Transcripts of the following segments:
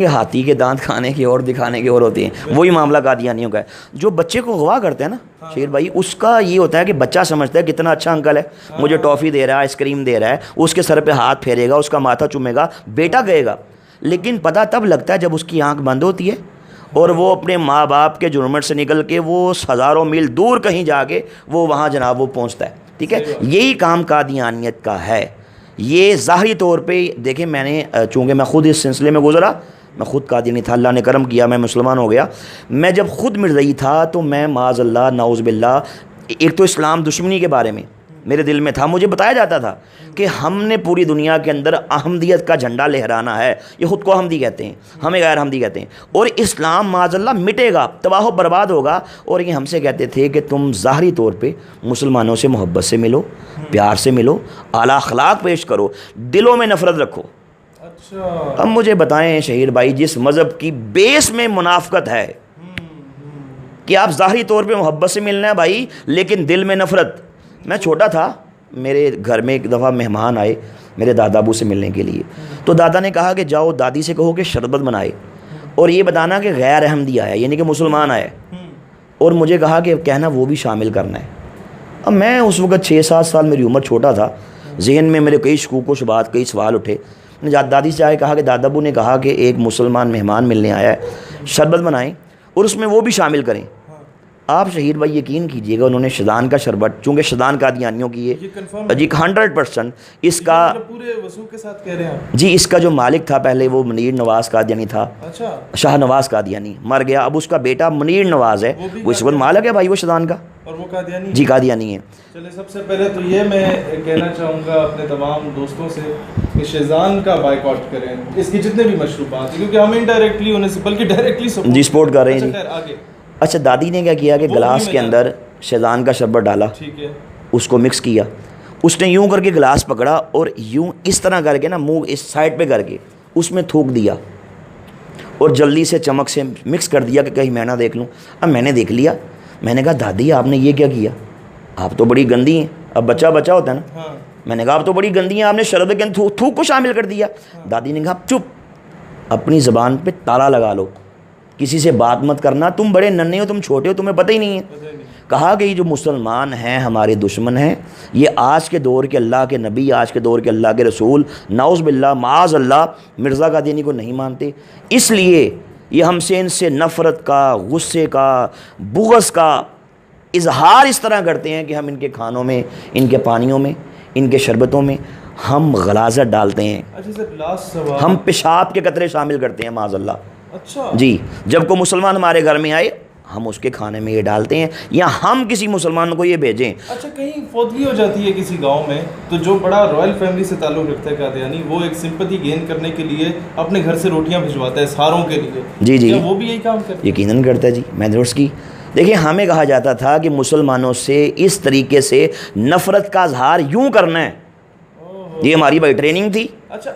کہ ہاتھی کے دانت کھانے کے اور دکھانے کے اور ہوتے ہیں، وہی معاملہ قادیانیوں کا ہے. جو بچے کو اغوا کرتے ہیں نا شیر بھائی، اس کا یہ ہوتا ہے کہ بچہ سمجھتا ہے کتنا اچھا انکل ہے، مجھے ٹافی دے رہا ہے، آئس کریم دے رہا ہے، اس کے سر پہ ہاتھ پھیرے گا، اس کا ماتھا چومے گا، بیٹا کہے گا. لیکن پتہ تب لگتا ہے جب اس کی آنکھ بند ہوتی ہے اور وہ اپنے ماں باپ کے جرمٹ سے نکل کے وہ ہزاروں میل دور کہیں جا کے وہ وہاں جناب وہ پہنچتا ہے. ٹھیک ہے، یہی کام قادیانیت کا ہے. یہ ظاہری طور پہ دیکھیں، میں نے چونکہ میں خود اس سلسلے میں گزرا، میں خود قادیانی تھا، اللہ نے کرم کیا میں مسلمان ہو گیا. میں جب خود مرزئی تھا تو میں معاذ اللہ نعوذ باللہ، ایک تو اسلام دشمنی کے بارے میں میرے دل میں تھا، مجھے بتایا جاتا تھا کہ ہم نے پوری دنیا کے اندر احمدیت کا جھنڈا لہرانا ہے. یہ خود کو احمدی کہتے ہیں، ہمیں غیر احمدی کہتے ہیں، اور اسلام معاذ اللہ مٹے گا، تباہ و برباد ہوگا. اور یہ ہم سے کہتے تھے کہ تم ظاہری طور پہ مسلمانوں سے محبت سے ملو، پیار سے ملو، اعلیٰ اخلاق پیش کرو، دلوں میں نفرت رکھو. اب مجھے بتائیں شہیر بھائی، جس مذہب کی بیس میں منافقت ہے کہ آپ ظاہری طور پہ محبت سے ملنا ہے بھائی لیکن دل میں نفرت. میں چھوٹا تھا، میرے گھر میں ایک دفعہ مہمان آئے میرے دادا ابو سے ملنے کے لیے، تو دادا نے کہا کہ جاؤ دادی سے کہو کہ شربت بنائے اور یہ بتانا کہ غیر احمدی آیا، یعنی کہ مسلمان آیا، اور مجھے کہا کہ کہنا وہ بھی شامل کرنا ہے. اب میں اس وقت 6-7 سال میری عمر، چھوٹا تھا، ذہن میں میرے کئی شکوک و شبہات، کئی سوال اٹھے. میں دادی سے آئے کہا کہ دادا ابو نے کہا کہ ایک مسلمان مہمان ملنے آیا ہے، شربت بنائیں اور اس میں وہ بھی شامل کریں. آپ شہید بھائی یقین کیجئے گا، انہوں نے شدان کا شربت، چونکہ شدان قادیانیوں کی ہے جی 100%، اس کا پورے وثوق کے ساتھ کہہ رہے ہیں جی، اس کا جو مالک تھا پہلے وہ منیر نواز قادیانی تھا، شاہ نواز قادیانی مر گیا، اب اس کا بیٹا منیر نواز ہے، وہ اس وقت مالک ہے بھائی وہ شدان کا، اور وہ قادیانی جی قادیانی ہے. چلے سب سے پہلے تو یہ میں کہنا چاہوں گا اپنے تمام دوستوں سے کہ شیزان کا بائیکاٹ کریں، اس کی جتنے بھی مشروبات، کیونکہ ہم انڈائریکٹلی ہونے سے بلکہ ڈائریکٹلی جی سپورٹ کر رہے ہیں. جی آگے اچھا، دادی نے کیا کیا کہ گلاس کے اندر شیزان کا شربت ڈالا، ٹھیک ہے، اس کو مکس کیا، اس نے یوں کر کے گلاس پکڑا اور یوں اس طرح کر کے نا منہ اس سائڈ پہ کر کے اس میں تھوک دیا اور جلدی سے چمک سے مکس کر دیا کہ کہیں میں نہ دیکھ لوں. اب میں نے دیکھ لیا، میں نے کہا دادی آپ نے یہ کیا کیا، آپ تو بڑی گندی ہیں. اب بچہ ہوتا ہے نا، میں نے کہا آپ تو بڑی گندی ہیں، آپ نے شربت کے اندر تھوک کو شامل کر دیا. دادی نے کہا چپ، اپنی زبان پہ تالا لگا لو، کسی سے بات مت کرنا، تم بڑے ننھے ہو، تم چھوٹے ہو، تمہیں پتہ ہی نہیں ہے. کہا کہ یہ جو مسلمان ہیں ہمارے دشمن ہیں، یہ آج کے دور کے اللہ کے نبی، آج کے دور کے اللہ کے رسول نعوذ باللہ معاذ اللہ مرزا قادیانی کو نہیں مانتے، اس لیے یہ ہم سے ان سے نفرت کا، غصے کا، بغض کا اظہار اس طرح کرتے ہیں کہ ہم ان کے کھانوں میں، ان کے پانیوں میں، ان کے شربتوں میں ہم غلاظت ڈالتے ہیں، ہم پیشاب کے قطرے شامل کرتے ہیں معاذ اللہ. اچھا جی، جب کوئی مسلمان ہمارے گھر میں آئے ہم اس کے کھانے میں یہ ڈالتے ہیں، یا ہم کسی مسلمان کو یہ بھیجیں. اچھا، کہیں فوتگی ہو جاتی ہے کسی گاؤں میں تو جو بڑا رائل فیملی سے تعلق رکھتا ہے قادیانی، وہ ایک سمپتی گین کرنے کے لیے اپنے گھر سے روٹیاں بھجواتا ہے ساروں کے لیے. جی جی، وہ بھی یہی کام کرتا ہے؟ یقیناً کرتا ہے جی. میں نے درست کی. دیکھیں، ہمیں کہا جاتا تھا کہ مسلمانوں سے اس طریقے سے نفرت کا اظہار یوں کرنا ہے، یہ ہماری بھائی ٹریننگ تھی. اچھا،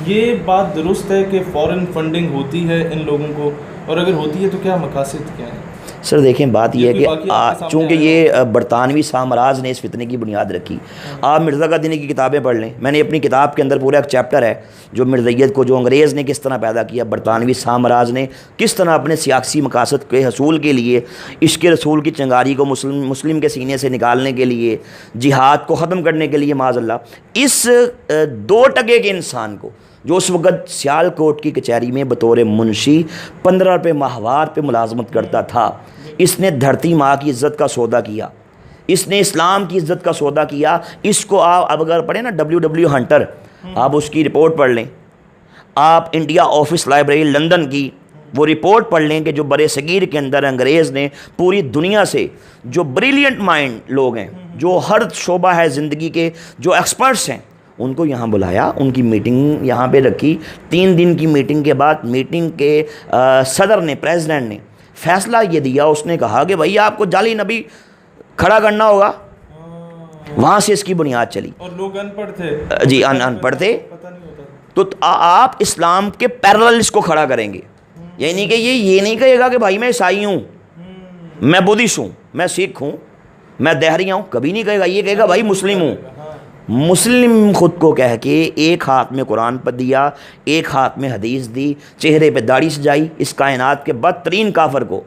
یہ بات درست ہے کہ فورن فنڈنگ ہوتی ہے ان لوگوں کو، اور اگر ہوتی ہے تو کیا مقاصد کیا ہیں؟ سر دیکھیں، بات یہ ہے کہ چونکہ یہ برطانوی سامراج نے اس فتنے کی بنیاد رکھی. آپ مرزا قادیانی کی کتابیں پڑھ لیں، میں نے اپنی کتاب کے اندر پورا ایک چیپٹر ہے جو مرزائیت کو، جو انگریز نے کس طرح پیدا کیا، برطانوی سامراج نے کس طرح اپنے سیاسی مقاصد کے حصول کے لیے، عشق رسول کی چنگاری کو مسلم کے سینے سے نکالنے کے لیے، جہاد کو ختم کرنے کے لیے معاذ اللہ، اس 2 ٹکے کے انسان کو جو اس وقت سیال کوٹ کی کچہری میں بطور منشی 15 روپے ماہوار پہ ملازمت کرتا تھا، اس نے دھرتی ماں کی عزت کا سودا کیا، اس نے اسلام کی عزت کا سودا کیا. اس کو آپ اب اگر پڑھیں نا WW ہنٹر، آپ اس کی رپورٹ پڑھ لیں، آپ انڈیا آفس لائبریری لندن کی وہ رپورٹ پڑھ لیں کہ جو برِ صغیر کے اندر انگریز نے پوری دنیا سے جو بریلینٹ مائنڈ لوگ ہیں، جو ہر شعبہ ہے زندگی کے، جو ایکسپرٹس ہیں، ان کو یہاں بلایا، ان کی میٹنگ یہاں پہ رکھی. 3 دن کی میٹنگ کے بعد میٹنگ کے صدر نے، پریزیڈنٹ نے فیصلہ یہ دیا، اس نے کہا کہ بھائی آپ کو جعلی نبی کھڑا کرنا ہوگا. وہاں سے اس کی بنیاد چلی. اور لوگ ان پڑھ تھے جی، ان پڑھ تھے، تو آپ اسلام کے پیرلل اس کو کھڑا کریں گے. یعنی کہ یہ نہیں کہے گا کہ بھائی میں عیسائی ہوں، میں بدھسٹ ہوں، میں سکھ ہوں، میں دہریہ ہوں، کبھی نہیں کہے گا. یہ کہے گا بھائی مسلم ہوں. مسلم خود کو کہہ کے ایک ہاتھ میں قرآن پر دیا، ایک ہاتھ میں حدیث دی، چہرے پہ داڑھی سجائی، اس کائنات کے بدترین کافر کو